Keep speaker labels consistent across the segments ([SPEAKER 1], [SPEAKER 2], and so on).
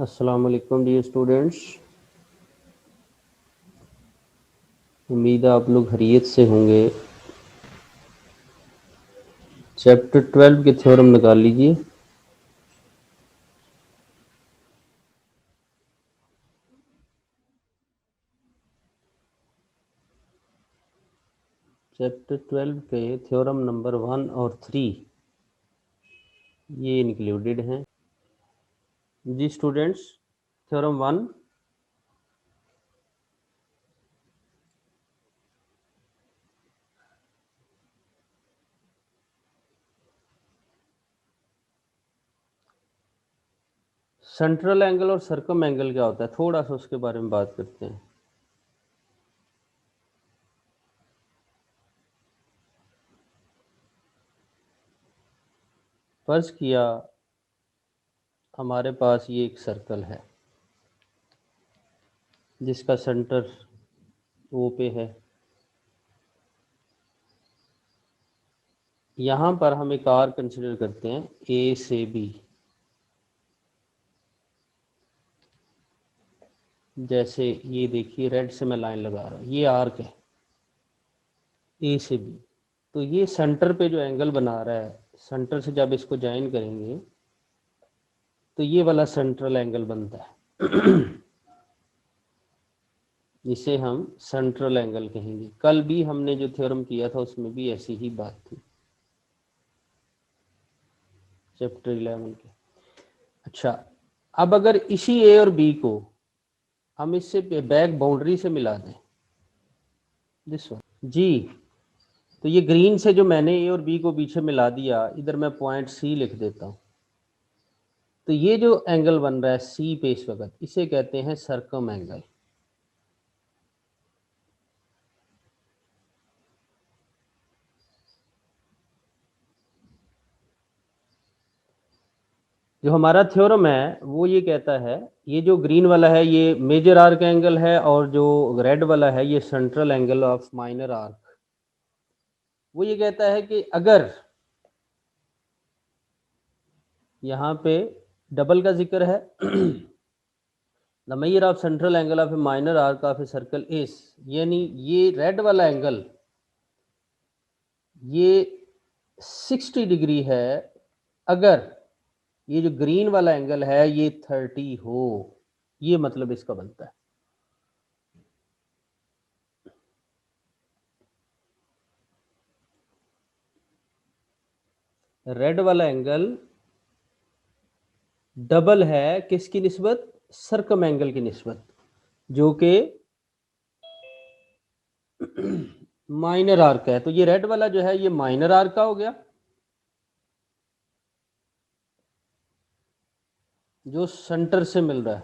[SPEAKER 1] अस्सलाम वालेकुम dear students, उम्मीद है आप लोग खैरियत से होंगे। चैप्टर 12 के थ्योरम निकाल लीजिए। चैप्टर 12 के थ्योरम नंबर 1 और 3 ये इंक्लूडेड हैं जी स्टूडेंट्स। थ्योरम 1, सेंट्रल एंगल और सर्कम एंगल क्या होता है, थोड़ा सा उसके बारे में बात करते हैं। फर्ज किया हमारे पास ये एक सर्कल है जिसका सेंटर ओ पे है। यहाँ पर हम एक आर कंसिडर करते हैं ए से बी। जैसे ये देखिए, रेड से मैं लाइन लगा रहा हूँ, ये आर्क है ए से बी। तो ये सेंटर पे जो एंगल बना रहा है, सेंटर से जब इसको ज्वाइन करेंगे तो ये वाला सेंट्रल एंगल बनता है जिसे हम सेंट्रल एंगल कहेंगे। कल भी हमने जो थ्योरम किया था उसमें भी ऐसी ही बात थी, चैप्टर 11 के। अच्छा, अब अगर इसी ए और बी को हम इससे बैक बाउंड्री से मिला दें, दिस वन जी, तो ये ग्रीन से जो मैंने ए और बी को पीछे मिला दिया, इधर मैं पॉइंट सी लिख देता हूँ। तो ये जो एंगल बन रहा है सी पे इस वक्त, इसे कहते हैं सर्कम एंगल। जो हमारा थ्योरम है वो ये कहता है, ये जो ग्रीन वाला है ये मेजर आर्क एंगल है और जो रेड वाला है ये central angle of minor arc. वो ये कहता है कि अगर यहाँ पे डबल का जिक्र है the measure of central angle of A minor arc of a circle is, यानी ये रेड वाला एंगल ये 60 डिग्री है अगर ये जो ग्रीन वाला एंगल है ये 30 हो। ये मतलब इसका बनता है। रेड वाला एंगल डबल है किसकी निस्बत, सर्कम एंगल की निस्बत, जो कि माइनर आर्क है। तो ये रेड वाला जो है ये माइनर आर्क का हो गया, जो सेंटर से मिल रहा है,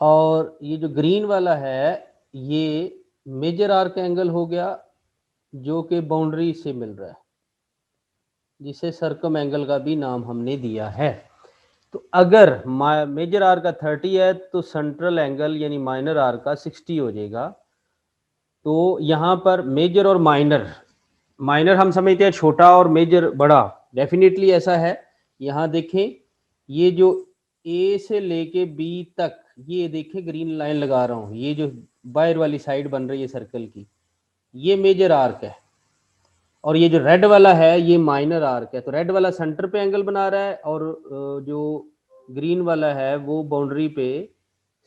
[SPEAKER 1] और ये जो ग्रीन वाला है ये मेजर आर्क एंगल हो गया जो कि बाउंड्री से मिल रहा है, जिसे सर्कम एंगल का भी नाम हमने दिया है। तो अगर मेजर आर का 30 है तो सेंट्रल एंगल यानी माइनर आर का 60 हो जाएगा। तो यहाँ पर मेजर और माइनर, माइनर हम समझते हैं छोटा और मेजर बड़ा, डेफिनेटली ऐसा है। यहाँ देखें, ये जो ए से लेके बी तक, ये देखें ग्रीन लाइन लगा रहा हूँ, ये जो बाहर वाली साइड बन रही है सर्कल की, ये मेजर आर्क है, और ये जो रेड वाला है ये माइनर आर्क है। तो रेड वाला सेंटर पे एंगल बना रहा है और जो ग्रीन वाला है वो बाउंड्री पे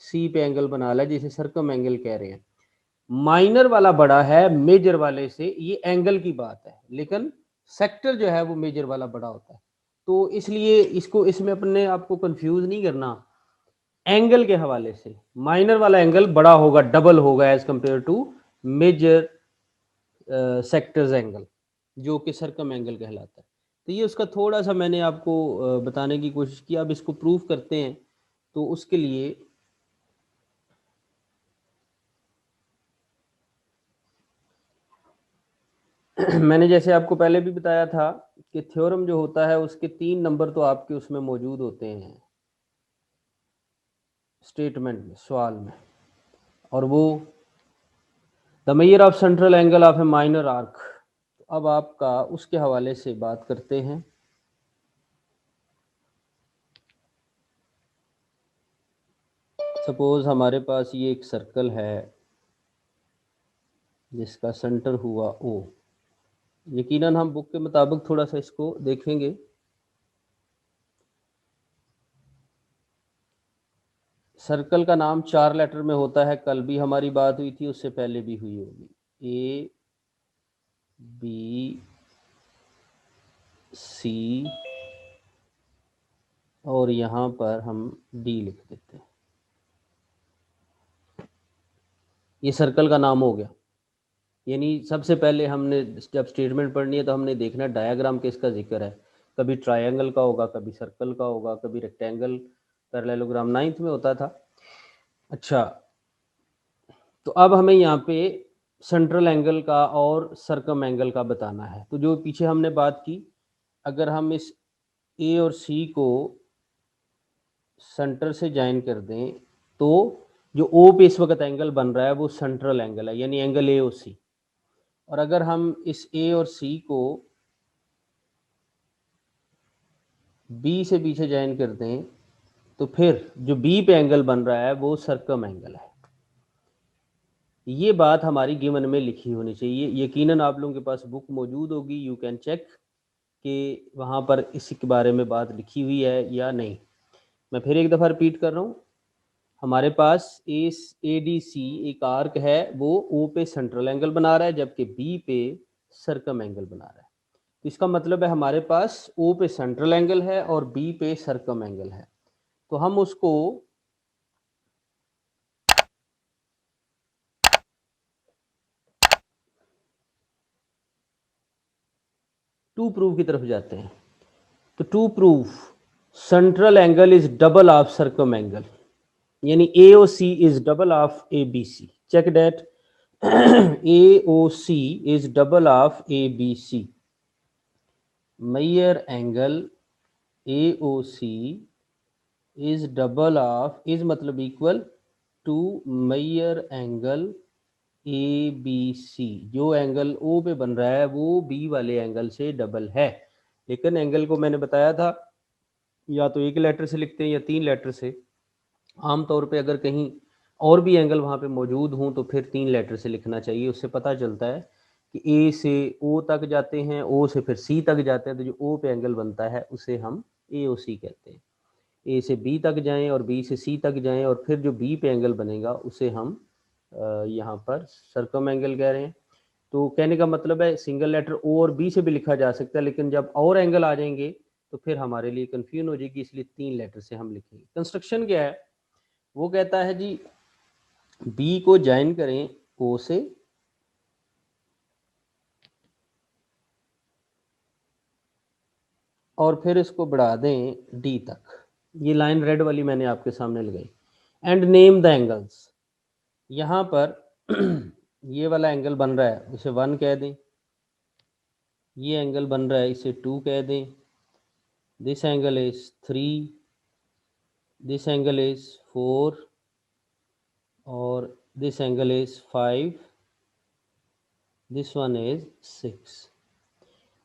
[SPEAKER 1] सी पे एंगल बना रहा है, जिसे सर्कम एंगल कह रहे हैं। माइनर वाला बड़ा है मेजर वाले से, ये एंगल की बात है, लेकिन सेक्टर जो है वो मेजर वाला बड़ा होता है। तो इसलिए इसको इसमें अपने आपको कंफ्यूज नहीं करना। एंगल के हवाले से माइनर वाला एंगल बड़ा होगा, डबल होगा as compare to measure sectors angle, जो कि सर्कम एंगल कहलाता है। तो ये उसका थोड़ा सा मैंने आपको बताने की कोशिश की। अब इसको प्रूव करते हैं, तो उसके लिए मैंने जैसे आपको पहले भी बताया था कि थ्योरम जो होता है उसके 3 नंबर तो आपके उसमें मौजूद होते हैं स्टेटमेंट में, सवाल में, और वो the measure of central angle of A minor arc. अब आपका उसके हवाले से बात करते हैं। सपोज हमारे पास ये एक सर्कल है जिसका सेंटर हुआ ओ। यकीनन हम बुक के मुताबिक थोड़ा सा इसको देखेंगे। सर्कल का नाम 4 लेटर में होता है, कल भी हमारी बात हुई थी, उससे पहले भी हुई होगी। ए बी सी और यहाँ पर हम डी लिख देते हैं। ये सर्कल का नाम हो गया। यानी सबसे पहले हमने जब स्टेटमेंट पढ़नी है तो हमने देखना डायग्राम किसका जिक्र है। कभी ट्रायंगल का होगा, कभी सर्कल का होगा, कभी रेक्टेंगल, पैरेललोग्राम 9th में होता था। अच्छा, तो अब हमें यहाँ पे सेंट्रल एंगल का और सर्कम एंगल का बताना है। तो जो पीछे हमने बात की, अगर हम इस ए और सी को सेंटर से ज्वाइन कर दें तो जो ओ पे इस वक्त एंगल बन रहा है वो सेंट्रल एंगल है, यानी एंगल ए और सी। और अगर हम इस ए और सी को बी से पीछे ज्वाइन कर दें तो फिर जो बी पे एंगल बन रहा है वो सर्कम एंगल है। ये बात हमारी गिवन में लिखी होनी चाहिए। यकीनन आप लोगों के पास बुक मौजूद होगी, यू कैन चेक कि वहाँ पर इसी के बारे में बात लिखी हुई है या नहीं। मैं फिर एक दफ़ा रिपीट कर रहा हूँ, हमारे पास ए डी सी एक आर्क है, वो ओ पे सेंट्रल एंगल बना रहा है जबकि बी पे सर्कम एंगल बना रहा है। तो इसका मतलब है हमारे पास ओ पे सेंट्रल एंगल है और बी पे सर्कम एंगल है। तो हम उसको टू प्रूव की तरफ जाते हैं। तो to prove central angle is double of circum angle, यानी AOC is double of ABC। Check that AOC is double of ABC। Major angle AOC is double of, is मतलब equal to major angle ABC। जो angle O पे बन रहा है वो B वाले angle से डबल है। लेकिन एंगल को मैंने बताया था या तो एक लेटर से लिखते हैं या 3 लेटर से। आमतौर पे अगर कहीं और भी एंगल वहाँ पे मौजूद हों तो फिर 3 लेटर से लिखना चाहिए। उससे पता चलता है कि ए से ओ तक जाते हैं, ओ से फिर सी तक जाते हैं, तो जो ओ पे एंगल बनता है उसे हम AOC कहते हैं। ए से बी तक जाएं और बी से सी तक जाएं और फिर जो बी पे एंगल बनेगा उसे हम यहाँ पर सर्कम एंगल कह रहे हैं। तो कहने का मतलब है सिंगल लेटर ओ और बी से भी लिखा जा सकता है, लेकिन जब और एंगल आ जाएंगे तो फिर हमारे लिए कन्फ्यूजन हो जाएगी, इसलिए 3 लेटर से हम लिखेंगे। कंस्ट्रक्शन क्या है, वो कहता है जी बी को ज्वाइन करें ओ से और फिर इसको बढ़ा दें डी तक। ये लाइन रेड वाली मैंने आपके सामने लगाई। And name the angles. यहाँ पर ये वाला एंगल बन रहा है, इसे 1 कह दें। ये एंगल बन रहा है, इसे 2 कह दें। This angle is 3, this angle is 4 और this angle is 5, this one is 6।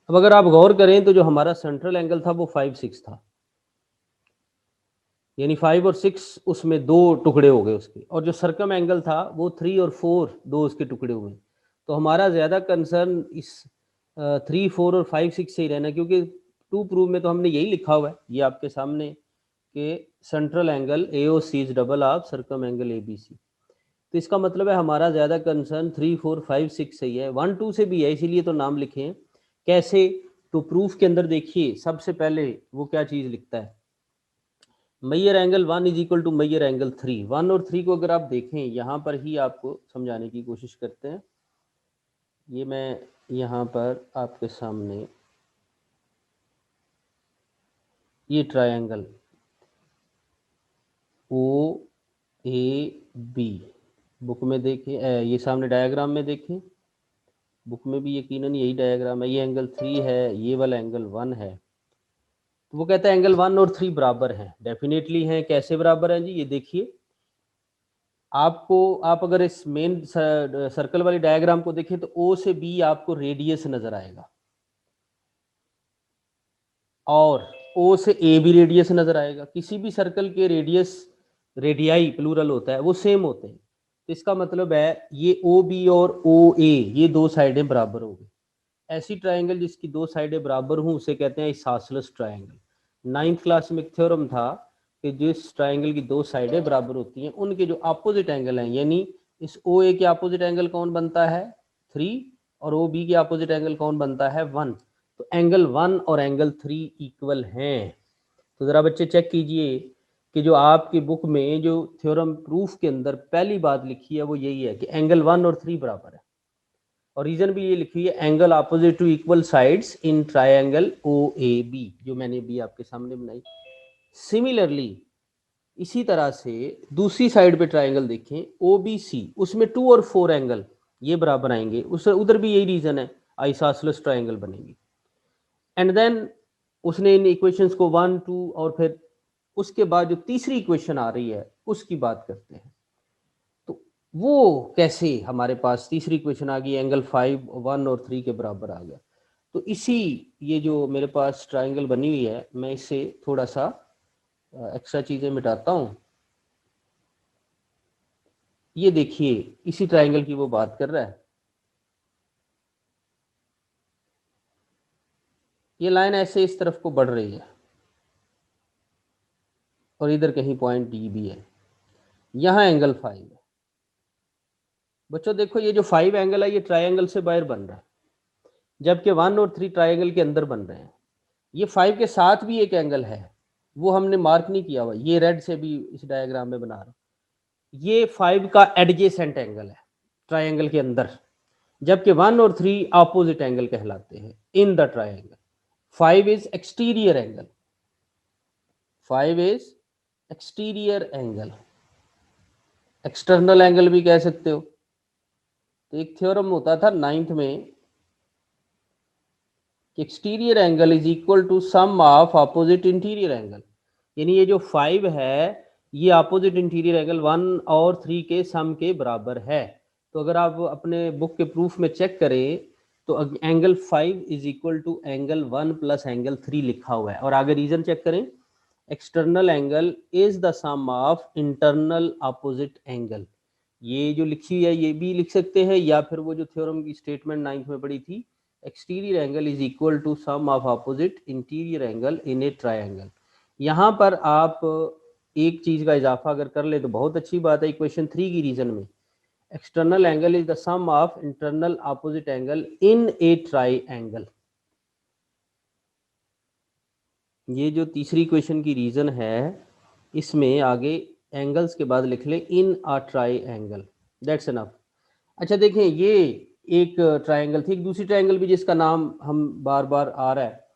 [SPEAKER 1] अब अगर आप गौर करें तो जो हमारा सेंट्रल एंगल था वो 5, 6 था, यानी 5 और 6 उसमें 2 टुकड़े हो गए उसके, और जो सर्कम एंगल था वो 3 और 4 2 उसके टुकड़े हुए। तो हमारा ज़्यादा कंसर्न इस 3, 4 और 5, 6 से ही रहना, क्योंकि टू प्रूव में तो हमने यही लिखा हुआ है ये आपके सामने कि central angle AOC is double of circum angle ABC। तो इसका मतलब है हमारा ज़्यादा कंसर्न 3, 4, 5, 6 से ही है। 1, 2 से भी है, इसीलिए तो नाम लिखे हैं। कैसे, तो प्रूफ के अंदर देखिए सबसे पहले वो क्या चीज़ लिखता है, measure angle 1 is equal to major angle 3। 1 और 3 को अगर आप देखें, यहाँ पर ही आपको समझाने की कोशिश करते हैं। ये मैं यहाँ पर आपके सामने ये ट्रायंगल OAB बुक में देखें, ये सामने डायग्राम में देखें, बुक में भी यकीनन यही डायग्राम है। ये एंगल 3 है, ये वाला एंगल 1 है। तो वो कहता है एंगल 1 और 3 बराबर हैं। डेफिनेटली हैं। कैसे बराबर हैं जी, ये देखिए। आपको, आप अगर इस मेन सर्कल वाली डायग्राम को देखें तो O से B आपको रेडियस नजर आएगा और O से A भी रेडियस नजर आएगा। किसी भी सर्कल के रेडियस रेडियाई प्लूरल होता है, वो सेम होते हैं। तो इसका मतलब है ये ओ बी और ओ ए ये दो साइडें बराबर हो गई। ऐसी ट्राइंगल जिसकी दो साइडें बराबर हों उसे कहते हैं आइसोसेलेस ट्राइंगल। 9th क्लास में एक थ्योरम था कि जिस ट्राइंगल की दो साइडें बराबर होती हैं उनके जो अपोजिट एंगल हैं, यानी इस ओ ए के अपोजिट एंगल कौन बनता है 3 और ओ बी के अपोजिट एंगल कौन बनता है 1। तो एंगल 1 और एंगल 3 इक्वल हैं। तो ज़रा बच्चे चेक कीजिए कि जो आपकी बुक में जो थ्योरम प्रूफ के अंदर पहली बात लिखी है वो यही है कि एंगल 1 और 3 बराबर है, और रीजन भी ये लिखी है angle opposite to equal sides in triangle O A B, जो मैंने भी आपके सामने बनाई। सिमिलरली इसी तरह से दूसरी साइड पे ट्रायंगल देखें ओ बी सी, उसमें 2 और 4 एंगल ये बराबर आएंगे, उस उधर भी यही रीजन है, आइसोसेलेस ट्रायंगल बनेंगे। एंड देन उसने इन इक्वेशंस को 1 2 और फिर उसके बाद जो तीसरी इक्वेशन आ रही है उसकी बात करते हैं। तो वो कैसे हमारे पास तीसरी इक्वेशन आ गई, एंगल 5 1 और 3 के बराबर आ गया। तो इसी ये जो मेरे पास ट्राइंगल बनी हुई है मैं इससे थोड़ा सा एक्स्ट्रा चीजें मिटाता हूं। ये देखिए इसी ट्राइंगल की वो बात कर रहा है। ये लाइन ऐसे इस तरफ को बढ़ रही है और इधर कहीं पॉइंट डी भी है, यहां एंगल 5 है। बच्चों देखो ये जो 5 एंगल है ये ट्राइंगल से बाहर बन रहा है, जबकि 1 और 3 ट्राइंगल के अंदर बन रहे हैं। ये 5 के साथ भी एक एंगल है, वो हमने मार्क नहीं किया हुआ, ये रेड से भी इस डायग्राम में बना रहा हूं। ये 5 का एडजेसेंट एंगल है ट्राइंगल के अंदर, जबकि 1 और 3 ऑपोजिट एंगल कहलाते हैं in the triangle. 5 is exterior angle, 5 is exterior angle, external angle भी कह सकते हो। तो एक थ्योरम होता था 9th में, exterior angle is equal to sum of opposite interior angle, यानी ये जो 5 है ये अपोजिट इंटीरियर एंगल 1 और 3 के सम के बराबर है। तो अगर आप अपने बुक के प्रूफ में चेक करें तो angle 5 is equal to angle 1 plus angle 3 लिखा हुआ है, और आगे रीजन चेक करें, external angle is the sum of internal opposite angle. ये जो लिखी हुई है ये भी लिख सकते हैं, या फिर वो जो थ्योरम की स्टेटमेंट 9th में पढ़ी थी, exterior angle is equal to sum of opposite interior angle in a triangle. यहाँ पर आप एक चीज का इजाफा अगर कर ले तो बहुत अच्छी बात है। इक्वेशन 3 की रीजन में external angle is the sum of internal opposite angle in a triangle. ये जो तीसरी इक्वेशन की रीजन है इसमें आगे एंगल्स के बाद लिख ले इन अ ट्रायंगल, दैट्स एनफ। अच्छा देखें ये एक ट्रायंगल थी, एक दूसरी ट्रायंगल भी जिसका नाम हम बार बार आ रहा है,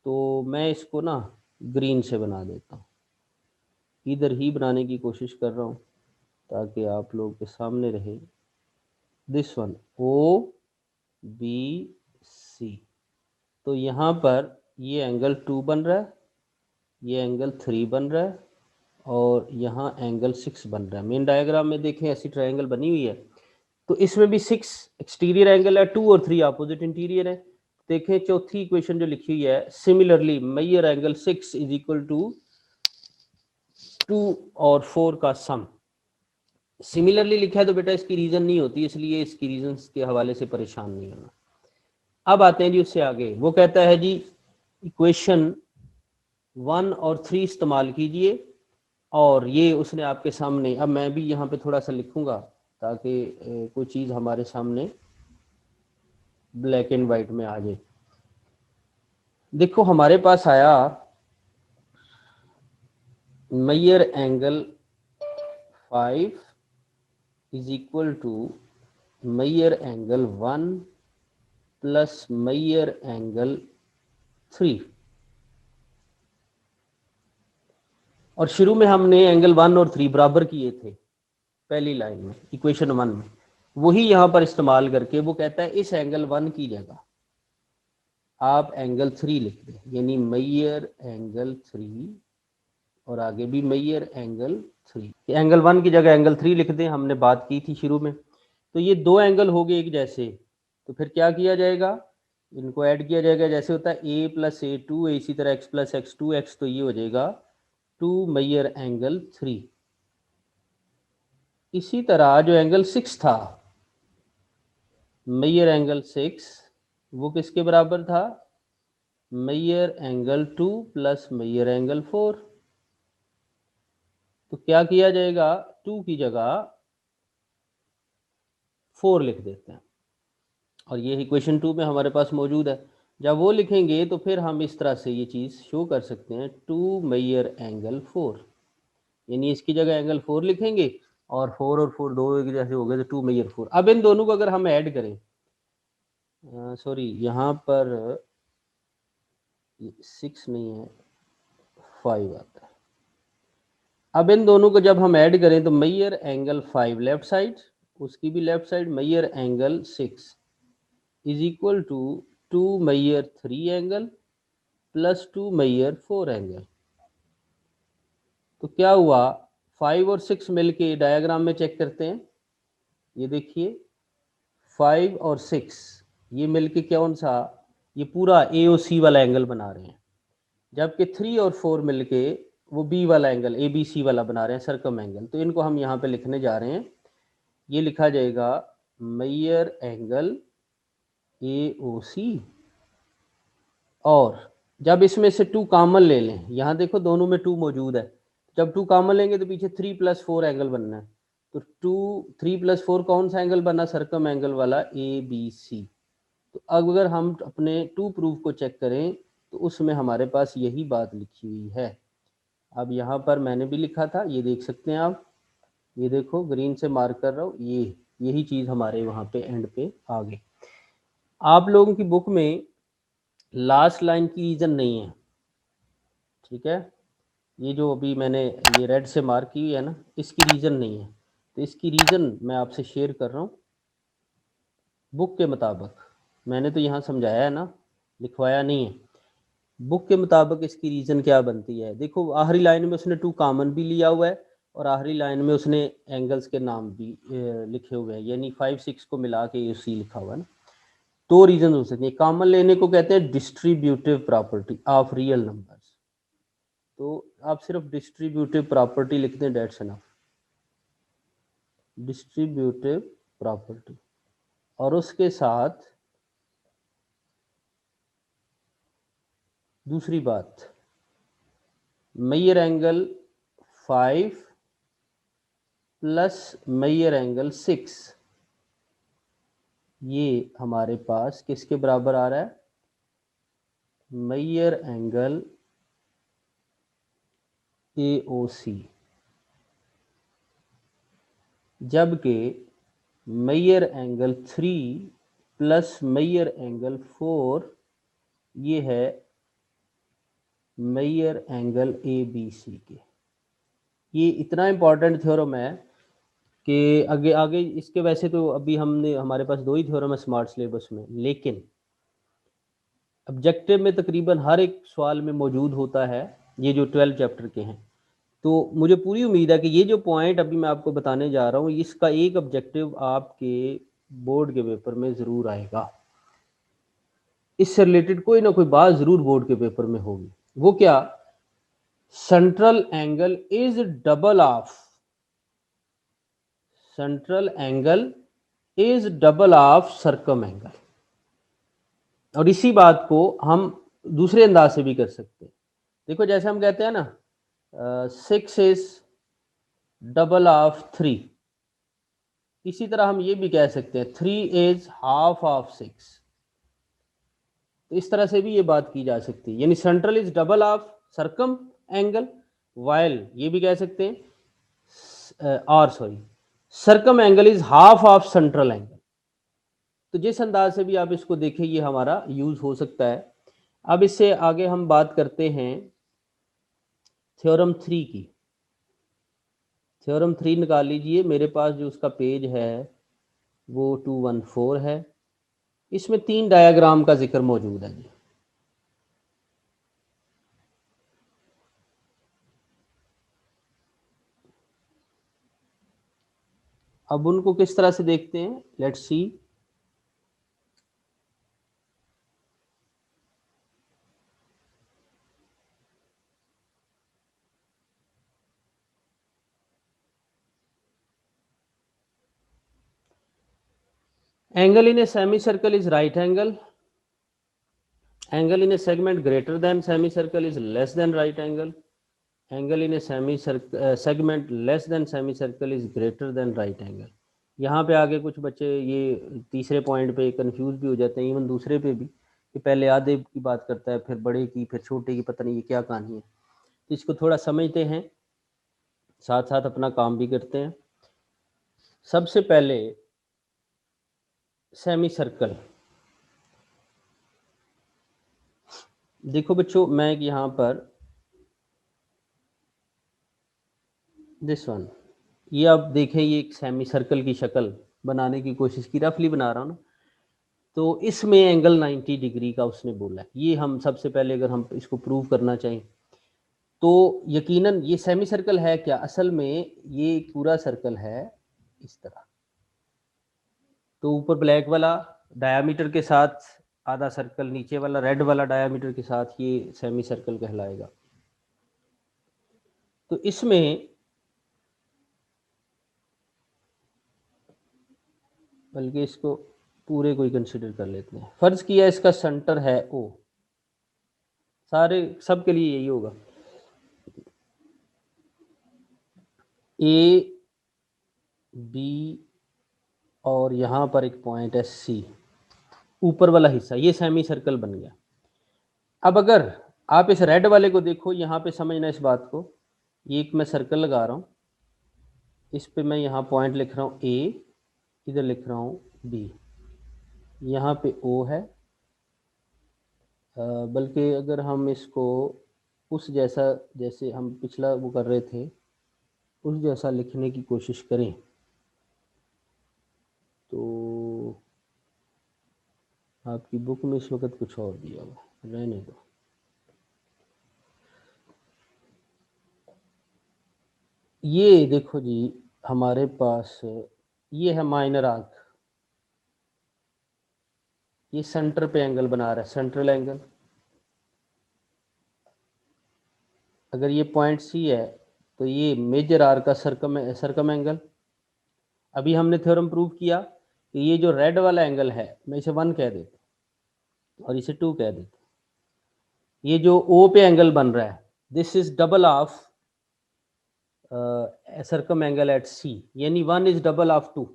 [SPEAKER 1] तो मैं इसको ना ग्रीन से बना देता हूँ, इधर ही बनाने की कोशिश कर रहा हूँ ताकि आप लोगों के सामने रहे। This one O B C, तो यहाँ पर ये एंगल 2 बन रहा है, ये एंगल 3 बन रहा है, और यहाँ एंगल 6 बन रहा है। मेन डायग्राम में देखें ऐसी ट्रायंगल बनी हुई है, तो इसमें भी 6 एक्सटीरियर एंगल है, 2 और 3 अपोजिट इंटीरियर है। देखें चौथी इक्वेशन जो लिखी हुई है, similarly measure angle 6 is equal to 2 और 4 का सम। सिमिलरली लिखा है तो बेटा इसकी रीजन नहीं होती, इसलिए इसकी रीजन के हवाले से परेशान नहीं होना। अब आते हैं जी उससे आगे, वो कहता है जी इक्वेशन 1 और 3 इस्तेमाल कीजिए, और ये उसने आपके सामने, अब मैं भी यहाँ पे थोड़ा सा लिखूंगा ताकि कोई चीज़ हमारे सामने ब्लैक एंड वाइट में आ जाए। देखो हमारे पास आया measure angle 5 is equal to major angle 1 plus measure angle 3, और शुरू में हमने एंगल 1 और 3 बराबर किए थे पहली लाइन में इक्वेशन 1 में, वही यहाँ पर इस्तेमाल करके वो कहता है इस एंगल 1 की जगह आप एंगल 3 लिख दें, यानी मेजर एंगल 3 और आगे भी मेजर एंगल 3। एंगल 1 की जगह एंगल 3 लिख दें, हमने बात की थी शुरू में। तो ये दो एंगल हो गए एक जैसे, तो फिर क्या किया जाएगा, इनको ऐड किया जाएगा, जैसे होता है a प्लस ए टू, इसी तरह x plus x two x, तो ये हो जाएगा 2 मेजर एंगल 3। इसी तरह जो एंगल 6 था, मेजर एंगल 6, वो किसके बराबर था? Measure angle 2 plus measure angle 4। तो क्या किया जाएगा? 2 की जगह 4 लिख देते हैं, और ये इक्वेशन 2 में हमारे पास मौजूद है। जब वो लिखेंगे तो फिर हम इस तरह से ये चीज़ शो कर सकते हैं, 2 मेजर एंगल 4, यानी इसकी जगह एंगल 4 लिखेंगे, और 4 और 4 दो एक जैसे हो गए, तो 2 मेजर 4। अब इन दोनों को अगर हम ऐड करें, सॉरी यहाँ पर 6 नहीं है, 5 आता है। अब इन दोनों को जब हम ऐड करें तो मेजर एंगल 5 लेफ्ट साइड, उसकी भी left side measure angle 6 is equal to 2 measure 3 angle plus 2 measure 4 angle. तो क्या हुआ? 5 और 6 मिलके डायग्राम में चेक करते हैं। ये देखिए 5 और 6 ये मिलके कौन सा? ये पूरा AOC वाला एंगल बना रहे हैं, जबकि 3 और 4 मिलके वो बी वाला एंगल ABC वाला बना रहे हैं, सर्कम एंगल। तो इनको हम यहाँ पे लिखने जा रहे हैं। ये लिखा जाएगा मेजर एंगल AOC, और जब इसमें से 2 कॉमन ले लें, यहाँ देखो दोनों में 2 मौजूद है, जब 2 कॉमन लेंगे तो पीछे 3 प्लस 4 एंगल बनना है। तो 3 प्लस 4 कौन सा एंगल बना? सर्कम एंगल वाला ABC। तो अब अगर हम अपने 2 प्रूफ को चेक करें तो उसमें हमारे पास यही बात लिखी हुई है। अब यहाँ पर मैंने भी लिखा था, ये देख सकते हैं आप, ये देखो ग्रीन से मार्क कर रहा हूँ, ये यही चीज़ हमारे वहाँ पे एंड पे आ गई। आप लोगों की बुक में लास्ट लाइन की रीज़न नहीं है, ठीक है? ये जो अभी मैंने ये रेड से मार्क की हुई है ना, इसकी रीज़न नहीं है। तो इसकी रीज़न मैं आपसे शेयर कर रहा हूँ बुक के मुताबिक। मैंने तो यहाँ समझाया है ना, लिखवाया नहीं है। बुक के मुताबिक इसकी रीज़न क्या बनती है? देखो आखिरी लाइन में उसने 2 कॉमन भी लिया हुआ है, और आखिरी लाइन में उसने एंगल्स के नाम भी लिखे हुए हैं, यानी 5 6 को मिला के AOC लिखा हुआ है ना। 2 रीज़न हो सकते हैं। कॉमन लेने को कहते हैं distributive property of real numbers. तो आप सिर्फ डिस्ट्रीब्यूटिव प्रॉपर्टी लिख दें, डेट्स इनफ। डिस्ट्रीब्यूटिव प्रॉपर्टी, और उसके साथ दूसरी बात, measure angle 5 plus measure angle 6, ये हमारे पास किसके बराबर आ रहा है? मेजर एंगल AOC, जबकि measure angle 3 plus measure angle 4 ये है मेजर एंगल ABC के। ये इतना इम्पॉर्टेंट थ्योरम है कि आगे आगे इसके, वैसे तो अभी हमने हमारे पास 2 ही थ्योरम है स्मार्ट सिलेबस में, लेकिन ऑब्जेक्टिव में तकरीबन हर एक सवाल में मौजूद होता है, ये जो 12 चैप्टर के हैं। तो मुझे पूरी उम्मीद है कि ये जो पॉइंट अभी मैं आपको बताने जा रहा हूँ, इसका एक ऑब्जेक्टिव आपके बोर्ड के पेपर में ज़रूर आएगा। इससे रिलेटेड कोई ना कोई बात ज़रूर बोर्ड के पेपर में होगी। वो क्या? Central angle is double of, central angle is double of circum angle. और इसी बात को हम दूसरे अंदाज से भी कर सकते हैं। देखो जैसे हम कहते हैं ना, 6 इज डबल ऑफ 3, इसी तरह हम ये भी कह सकते हैं 3 इज हाफ ऑफ 6। तो इस तरह से भी ये बात की जा सकती है, यानी central is double of circum angle, while ये भी कह सकते हैं, और sorry, circum angle is half of central angle. तो जिस अंदाज से भी आप इसको देखें, ये हमारा यूज हो सकता है। अब इससे आगे हम बात करते हैं थ्योरम 3 की। थ्योरम 3 निकाल लीजिए, मेरे पास जो उसका पेज है वो 214 है। इसमें 3 डायग्राम का जिक्र मौजूद है जी। अब उनको किस तरह से देखते हैं, let's see. Angle in a semi circle is right angle, angle in a segment greater than semicircle is less than right angle, angle in a segment less than semicircle is greater than right angle। यहाँ पे आगे कुछ बच्चे ये तीसरे point पे confuse भी हो जाते हैं, इवन दूसरे पे भी, कि पहले आधे की बात करता है, फिर बड़े की, फिर छोटे की, पता नहीं ये क्या कहानी है। तो इसको थोड़ा समझते हैं, साथ साथ अपना काम भी करते हैं। सबसे पहले सेमी सर्कल, देखो बच्चों, मैं यहाँ पर दिस वन, ये आप देखें, ये एक सेमी सर्कल की शक्ल बनाने की कोशिश की, रफली बना रहा हूँ ना। तो इसमें एंगल 90 डिग्री का उसने बोला है। ये हम सबसे पहले अगर हम इसको प्रूव करना चाहें तो यकीनन ये सेमी सर्कल है क्या, असल में ये एक पूरा सर्कल है इस तरह। तो ऊपर ब्लैक वाला डायामीटर के साथ आधा सर्कल, नीचे वाला रेड वाला डायामीटर के साथ, ये सेमी सर्कल कहलाएगा। तो इसमें बल्कि इसको पूरे को ही कंसिडर कर लेते हैं। फर्ज किया इसका सेंटर है ओ, सारे सब के लिए यही होगा, ए बी और यहाँ पर एक पॉइंट है सी, ऊपर वाला हिस्सा, ये सेमी सर्कल बन गया। अब अगर आप इस रेड वाले को देखो, यहाँ पे समझना इस बात को, ये एक मैं सर्कल लगा रहा हूँ, इस पे मैं यहाँ पॉइंट लिख रहा हूँ ए, इधर लिख रहा हूँ बी, यहाँ पे ओ है। बल्कि अगर हम इसको उस जैसा, जैसे हम पिछला वो कर रहे थे, उस जैसा लिखने की कोशिश करें तो आपकी बुक में इस वक्त कुछ और दिया हुआ, रहने दो। ये देखो जी, हमारे पास ये है माइनर आर्क, ये सेंटर पे एंगल बना रहा है, सेंट्रल एंगल। अगर ये पॉइंट सी है तो ये मेजर आर्क का सरकम एंगल। अभी हमने थ्योरम प्रूव किया कि ये जो रेड वाला एंगल है, मैं इसे 1 कह देता हूँ और इसे 2 कह देता हूँ। ये जो ओ पे एंगल बन रहा है, this is double of circum angle at C, यानी 1 इज डबल ऑफ 2।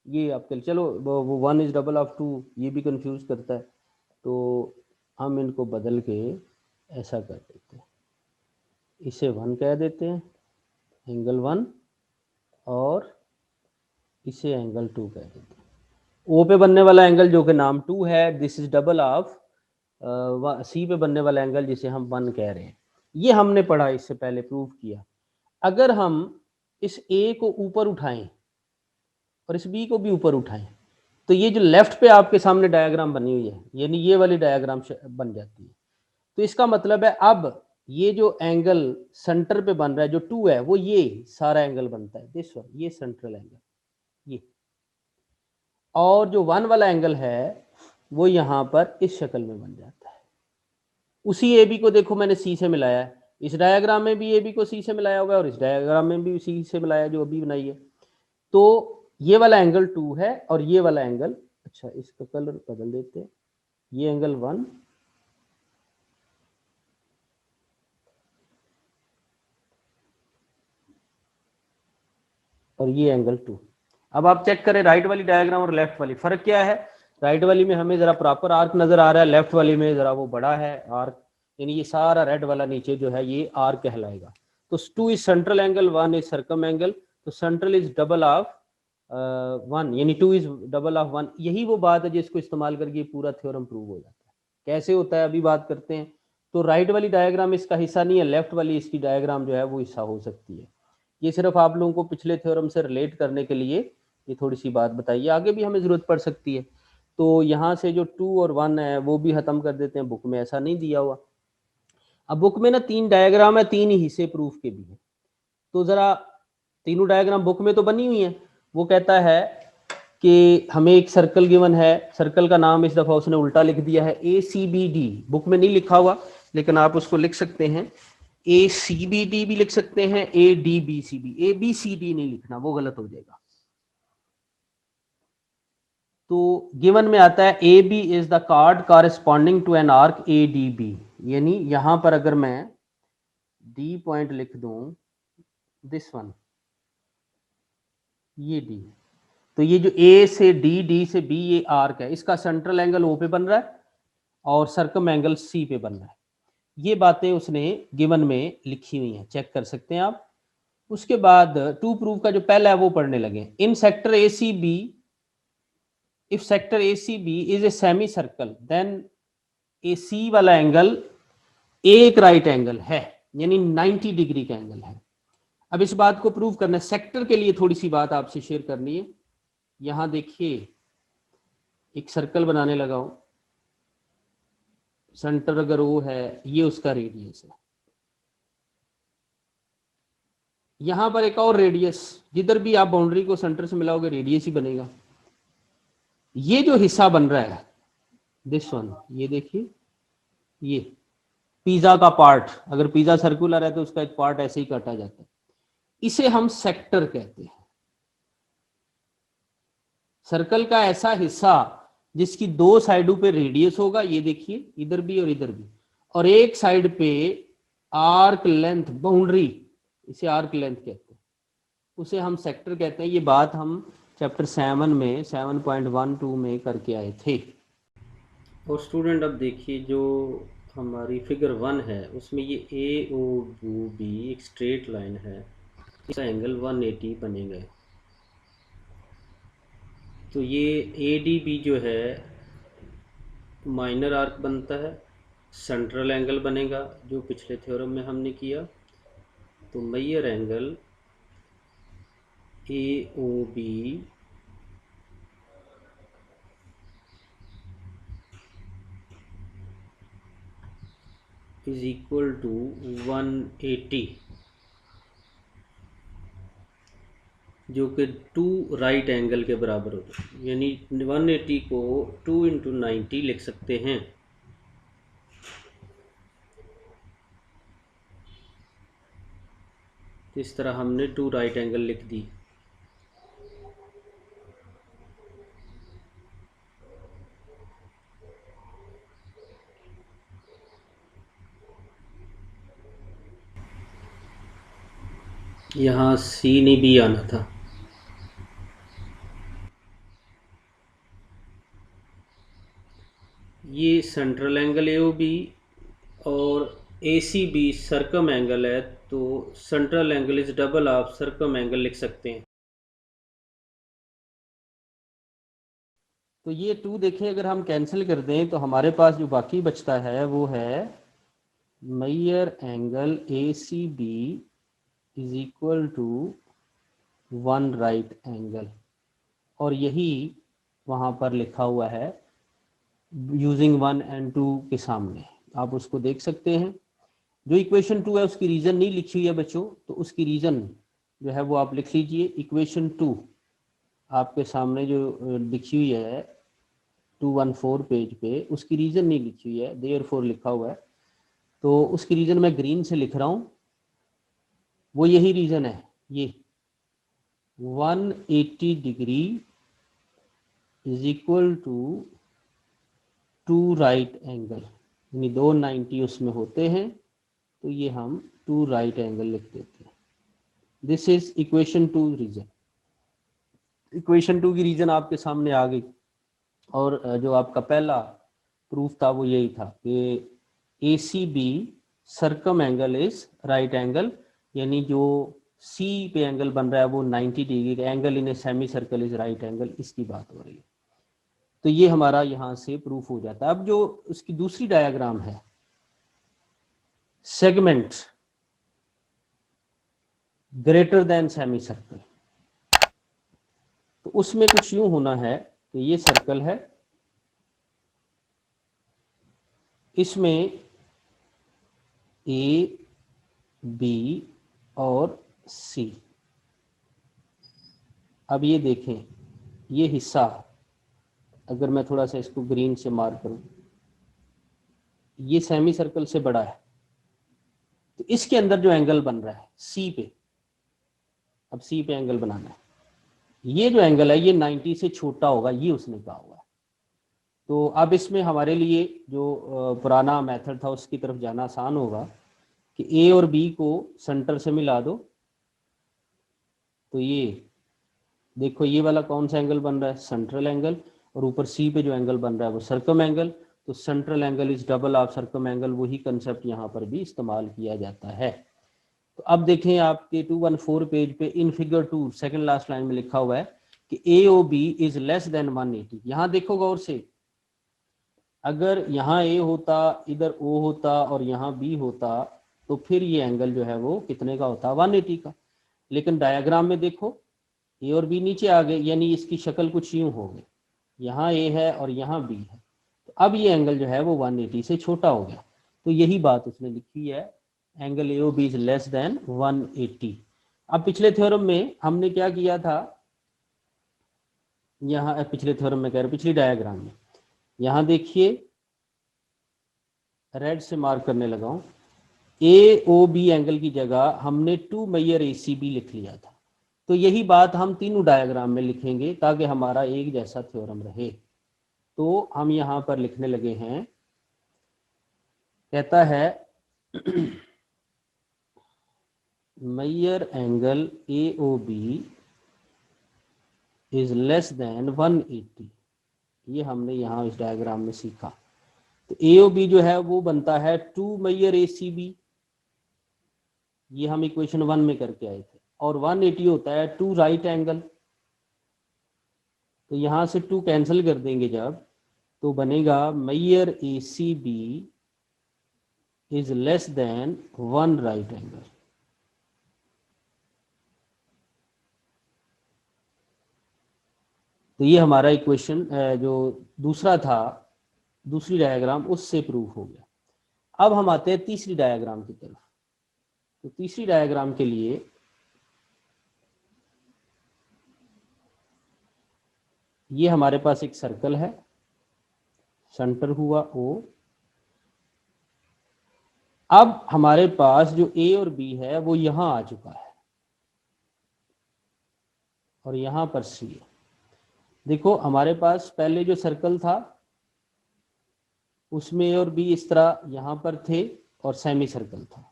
[SPEAKER 1] ये आपके, चलो वो 1 इज डबल ऑफ 2 ये भी कंफ्यूज करता है, तो हम इनको बदल के ऐसा कर देते हैं, इसे 1 कह देते हैं, एंगल 1, और इसे एंगल 2 कह देते हैं। ओ पे बनने वाला एंगल जो कि नाम 2 है, दिस इज डबल ऑफ सी पे बनने वाला एंगल जिसे हम 1 कह रहे हैं। ये हमने पढ़ा, इससे पहले प्रूव किया। अगर हम इस ए को ऊपर उठाएं और इस बी को भी ऊपर उठाएं, तो ये जो लेफ्ट पे आपके सामने डायग्राम बनी हुई है, यानी ये वाली डायग्राम बन जाती है। तो इसका मतलब है अब ये जो एंगल सेंटर पे बन रहा है, जो 2 है, वो ये सारा एंगल बनता है, दिस वन, ये सेंट्रल एंगल ये। और जो 1 वाला एंगल है वो यहाँ पर इस शक्ल में बन जाता है। उसी ए बी को देखो मैंने सी से मिलाया है, इस डायग्राम में भी ए बी को सी से मिलाया हुआ है, और इस डायग्राम में भी सी से मिलाया जो अभी बनाई है। तो ये वाला एंगल 2 है और ये वाला एंगल, अच्छा इसका कलर बदल देते हैं, ये एंगल 1 और ये एंगल 2। अब आप चेक करें राइट वाली डायग्राम और लेफ्ट वाली, फर्क क्या है। राइट वाली में हमें जरा प्रॉपर आर्क नजर आ रहा है, लेफ्ट वाली में जरा वो बड़ा है आर्क, यानी ये सारा रेड वाला नीचे जो है ये आर्क कहलाएगा। तो 2 is central angle, 1 is circum angle, तो सेंट्रल इज डबल ऑफ 1, यानी 2 इज डबल ऑफ 1। यही वो बात है जिसको इस्तेमाल करके पूरा थ्योरम प्रूव हो जाता है। कैसे होता है अभी बात करते हैं। तो राइट वाली डायग्राम इसका हिस्सा नहीं है, लेफ्ट वाली इसकी डायग्राम जो है वो हिस्सा हो सकती है। ये सिर्फ आप लोगों को पिछले थ्योरम से रिलेट करने के लिए ये थोड़ी सी बात बताइए, आगे भी हमें ज़रूरत पड़ सकती है। तो यहाँ से जो 2 और 1 है वो भी ख़त्म कर देते हैं, बुक में ऐसा नहीं दिया हुआ। अब बुक में ना 3 डायग्राम है, 3 ही हिस्से प्रूफ के भी हैं। तो ज़रा तीनों डायग्राम बुक में तो बनी हुई हैं। वो कहता है कि हमें एक सर्कल गिवन है, सर्कल का नाम इस दफ़ा उसने उल्टा लिख दिया है, ACBD। बुक में नहीं लिखा हुआ लेकिन आप उसको लिख सकते हैं, ACBD भी लिख सकते हैं, ADBCD। ABCD नहीं लिखना, वो गलत हो जाएगा। तो गिवन में आता है A B is the chord corresponding to an arc A D B, यानी यहां पर अगर मैं डी पॉइंट लिख दूं, दिस वन, ये डी, तो ये जो ए से डी, डी से बी, ये आर्क है, इसका सेंट्रल एंगल ओ पे बन रहा है और सर्कम एंगल सी पे बन रहा है। ये बातें उसने गिवन में लिखी हुई हैं, चेक कर सकते हैं आप। उसके बाद टू प्रूफ का जो पहला है वो पढ़ने लगे। In sector A C B, if sector A C B is a semicircle then A C वाला एंगल एक राइट एंगल है, यानी 90 डिग्री का एंगल है। अब इस बात को प्रूव करना है। सेक्टर के लिए थोड़ी सी बात आपसे शेयर करनी है। यहां देखिए एक सर्कल बनाने लगा हूं, सेंटर अगर वो है, ये उसका रेडियस है। यहां पर एक और रेडियस, जिधर भी आप बाउंड्री को सेंटर से मिलाओगे रेडियस ही बनेगा। ये जो हिस्सा बन रहा है दिस वन, ये देखिए, ये पिज्जा का पार्ट, अगर पिज्जा सर्कुलर है तो उसका एक पार्ट ऐसे ही काटा जाता है, इसे हम सेक्टर कहते हैं। सर्कल का ऐसा हिस्सा जिसकी दो साइडों पे रेडियस होगा, ये देखिए इधर भी और इधर भी, और एक साइड पे आर्क लेंथ, बाउंड्री, इसे आर्क लेंथ कहते हैं, उसे हम सेक्टर कहते हैं। ये बात हम चैप्टर 7 में 7.12 में करके आए थे। और स्टूडेंट अब देखिए जो हमारी फिगर 1 है उसमें ये ए ओ बी एक स्ट्रेट लाइन है, इसका एंगल 180 बनेगा। तो ये ए डी बी जो है माइनर आर्क बनता है, सेंट्रल एंगल बनेगा जो पिछले थ्योरम में हमने किया। तो measure angle A O B is equal to 180, जो कि 2 राइट एंगल के बराबर होता है, यानी 180 को 2 इंटू 90 लिख सकते हैं। इस तरह हमने 2 राइट एंगल लिख दी। यहाँ सी नहीं बी आना था। ये central angle A O B और A C B circum angle है, तो central angle is double of circum angle लिख सकते हैं। तो ये 2 देखें, अगर हम कैंसिल कर दें तो हमारे पास जो बाकी बचता है वो है measure angle A C B is equal to 1 right angle, और यही वहाँ पर लिखा हुआ है यूजिंग 1 एंड 2 के सामने, आप उसको देख सकते हैं। जो इक्वेशन 2 है उसकी रीजन नहीं लिखी हुई है बच्चों, तो उसकी रीजन जो है वो आप लिख लीजिए। इक्वेशन 2 आपके सामने जो लिखी हुई है 214 पेज पे, उसकी रीजन नहीं लिखी हुई है, देयरफॉर लिखा हुआ है, तो उसकी रीजन मैं ग्रीन से लिख रहा हूँ। वो यही रीजन है, ये 180 degree is equal to 2 right angle, यानी 290 उसमें होते हैं, तो ये हम 2 राइट एंगल लिख देते हैं। This is equation 2 reason. Equation 2 की रीजन आपके सामने आ गई। और जो आपका पहला प्रूफ था वो यही था कि A C B circum angle is right angle, यानी जो सी पे एंगल बन रहा है वो 90 डिग्री का angle in a semi circle is right angle, इसकी बात हो रही है। तो ये हमारा यहाँ से प्रूफ हो जाता है। अब जो उसकी दूसरी डायग्राम है, segment greater than semi circle, तो उसमें कुछ यूं होना है कि ये सर्कल है, इसमें ए बी और सी। अब ये देखें, ये हिस्सा अगर मैं थोड़ा सा इसको ग्रीन से मार्क करूं, ये सेमी सर्कल से बड़ा है, तो इसके अंदर जो एंगल बन रहा है सी पे, अब सी पे एंगल बनाना है, ये जो एंगल है ये 90 से छोटा होगा, ये उसने कहा हुआ है। तो अब इसमें हमारे लिए जो पुराना मेथड था उसकी तरफ जाना आसान होगा कि ए और बी को सेंटर से मिला दो। तो ये देखो ये वाला कौन सा एंगल बन रहा है, सेंट्रल एंगल, और ऊपर सी पे जो एंगल बन रहा है वो सर्कम एंगल। तो central angle is double of circum angle, वही कंसेप्ट यहाँ पर भी इस्तेमाल किया जाता है। तो अब देखें आपके 214 पेज पे in figure 2 second last line में लिखा हुआ है कि A O B is less than 180। यहाँ देखो गौर से, अगर यहाँ ए होता, इधर ओ होता और यहाँ बी होता, तो फिर ये एंगल जो है वो कितने का होता, 180 का। लेकिन डायग्राम में देखो ए और बी नीचे आ गए, यानी इसकी शक्ल कुछ यूं हो गई, यहाँ ए है और यहाँ बी है। तो अब ये एंगल जो है वो 180 से छोटा हो गया। तो यही बात उसने लिखी है, angle A O B is less than 180। अब पिछले थ्योरम में हमने क्या किया था, यहाँ पिछले थ्योरम में कह रहे पिछली डायग्राम में, यहाँ देखिए रेड से मार्क करने लगा हूँ, ए ओ बी एंगल की जगह हमने 2 मेजर ए सी बी लिख लिया था। तो यही बात हम तीनों डायग्राम में लिखेंगे ताकि हमारा एक जैसा थ्योरम रहे। तो हम यहाँ पर लिखने लगे हैं, कहता है measure angle A O B is less than 180। ये हमने यहाँ इस डायग्राम में सीखा। तो ए ओ बी जो है वो बनता है 2 मेजर ए सी बी, ये हम इक्वेशन 1 में करके आए थे, और 180 होता है 2 राइट एंगल। तो यहाँ से 2 कैंसिल कर देंगे जब, तो बनेगा measure A C B is less than 1 right angle. तो ये हमारा इक्वेशन जो दूसरा था, दूसरी डायग्राम, उससे प्रूफ हो गया। अब हम आते हैं तीसरी डायग्राम की तरफ। तो तीसरी डायग्राम के लिए ये हमारे पास एक सर्कल है, सेंटर हुआ ओ। अब हमारे पास जो ए और बी है वो यहां आ चुका है और यहां पर सी है। देखो हमारे पास पहले जो सर्कल था उसमें ए और बी इस तरह यहां पर थे और सेमी सर्कल था।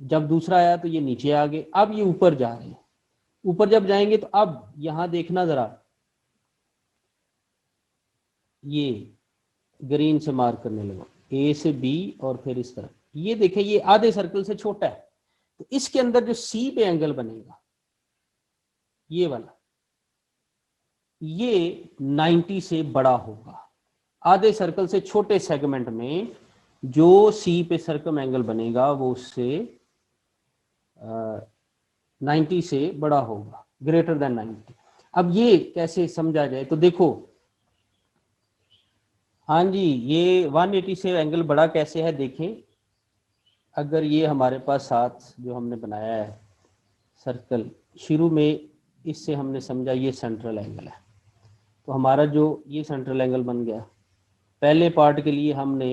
[SPEAKER 1] जब दूसरा आया तो ये नीचे आ गए, अब ये ऊपर जा रहे हैं। ऊपर जब जाएंगे तो अब यहां देखना जरा, ये ग्रीन से मार्क करने लगा, ए से बी और फिर इस तरह, ये देखें ये आधे सर्कल से छोटा है। तो इसके अंदर जो सी पे एंगल बनेगा ये वाला, ये 90 से बड़ा होगा। आधे सर्कल से छोटे सेगमेंट में जो सी पे सर्कम एंगल बनेगा वो उससे 90 से बड़ा होगा, ग्रेटर देन 90। अब ये कैसे समझा जाए, तो देखो, हाँ जी, ये 180 से एंगल बड़ा कैसे है देखें। अगर ये हमारे पास साथ जो हमने बनाया है सर्कल, शुरू में इससे हमने समझा ये सेंट्रल एंगल है, तो हमारा जो ये सेंट्रल एंगल बन गया। पहले पार्ट के लिए हमने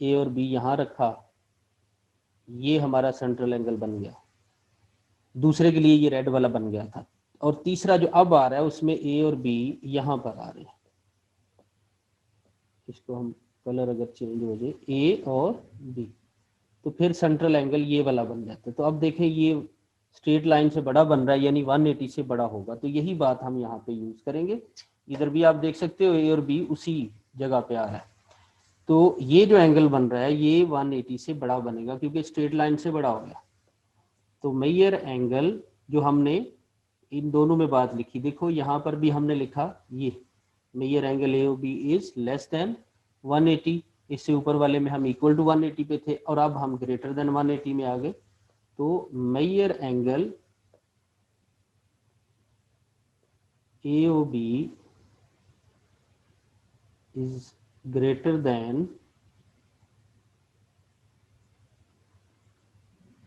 [SPEAKER 1] ए और बी यहाँ रखा, ये हमारा सेंट्रल एंगल बन गया। दूसरे के लिए ये रेड वाला बन गया था, और तीसरा जो अब आ रहा है उसमें ए और बी यहाँ पर आ रहे हैं। इसको हम कलर अगर चेंज हो जाए, ए और बी, तो फिर सेंट्रल एंगल ये वाला बन जाता है। तो अब देखें ये स्ट्रेट लाइन से बड़ा बन रहा है, यानी 180 से बड़ा होगा। तो यही बात हम यहाँ पे यूज करेंगे। इधर भी आप देख सकते हो ए और बी उसी जगह पे आ रहा है। तो ये जो एंगल बन रहा है ये 180 से बड़ा बनेगा क्योंकि स्ट्रेट लाइन से बड़ा हो गया। तो मेजर एंगल जो हमने इन दोनों में बात लिखी, देखो यहाँ पर भी हमने लिखा ये measure angle A O B is less than 180। इससे ऊपर वाले में हम इक्वल टू 180 पे थे और अब हम ग्रेटर देन 180 में आ गए। तो measure angle A O B is greater than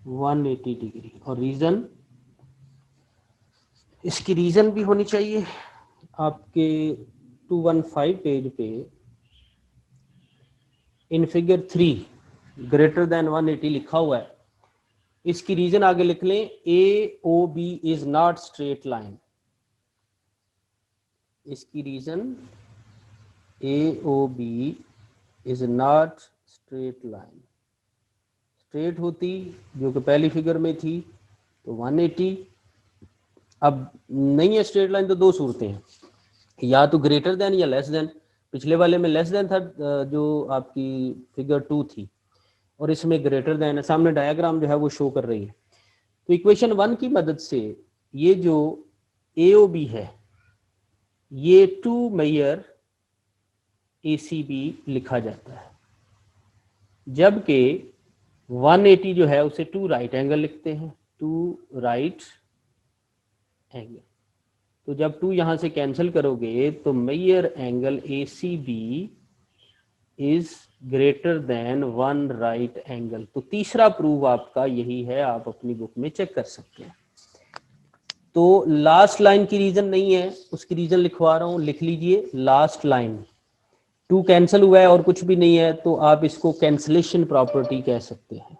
[SPEAKER 1] 180 degree. और रीजन, इसकी रीजन भी होनी चाहिए। आपके 215 पेज पे इन फिगर 3 ग्रेटर देन 180 लिखा हुआ है। इसकी रीजन आगे लिख लें, A O B is not straight line. इसकी reason AOB is not straight line. Straight होती जो कि पहली फिगर में थी तो 180, अब नहीं है स्ट्रेट लाइन तो दो सूरतें हैं, या तो ग्रेटर देन या लेस देन। पिछले वाले में लेस देन था जो आपकी फिगर 2 थी, और इसमें ग्रेटर देन है। सामने डायग्राम जो है वो शो कर रही है। तो इक्वेशन 1 की मदद से ये जो AOB है ये 2 मेजर ACB लिखा जाता है, जबकि 180 जो है उसे 2 राइट एंगल लिखते हैं, 2 राइट एंगल। तो जब 2 यहां से कैंसिल करोगे तो measure angle ACB is greater than 1 right angle. तो तीसरा प्रूफ आपका यही है, आप अपनी बुक में चेक कर सकते हैं। तो लास्ट लाइन की रीजन नहीं है, उसकी रीजन लिखवा रहा हूं, लिख लीजिए। लास्ट लाइन 2 कैंसिल हुआ है और कुछ भी नहीं है, तो आप इसको कैंसलेशन प्रॉपर्टी कह सकते हैं,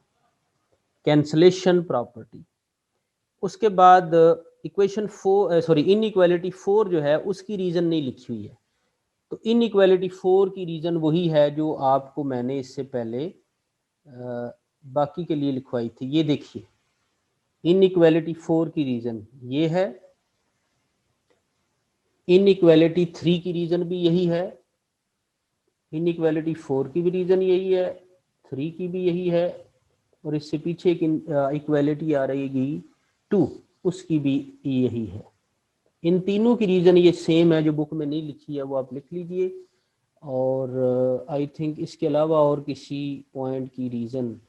[SPEAKER 1] कैंसलेशन प्रॉपर्टी। उसके बाद इक्वेशन 4 सॉरी इनइक्वालिटी 4 जो है उसकी रीजन नहीं लिखी हुई है। तो इनइक्वालिटी 4 की रीजन वही है जो आपको मैंने इससे पहले बाकी के लिए लिखवाई थी। ये देखिए इनइक्वालिटी 4 की रीजन ये है, इनइक्वालिटी 3 की रीजन भी यही है, इनइक्वालिटी 4 की भी रीजन यही है, 3 की भी यही है, और इससे पीछे एक इक्वालिटी आ रहेगी 2, उसकी भी यही है। इन तीनों की रीजन ये सेम है, जो बुक में नहीं लिखी है वो आप लिख लीजिए। और आई थिंक इसके अलावा और किसी पॉइंट की रीज़न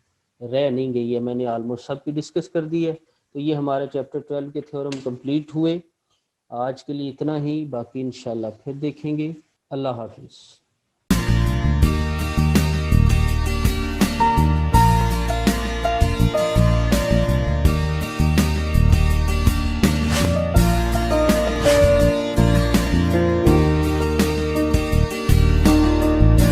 [SPEAKER 1] रह नहीं गई है, मैंने ऑलमोस्ट सब की डिस्कस कर दी है। तो ये हमारे चैप्टर 12 के थ्योरम कंप्लीट हुए। आज के लिए इतना ही, बाकी इंशाल्लाह फिर देखेंगे। अल्लाह हाफिज़।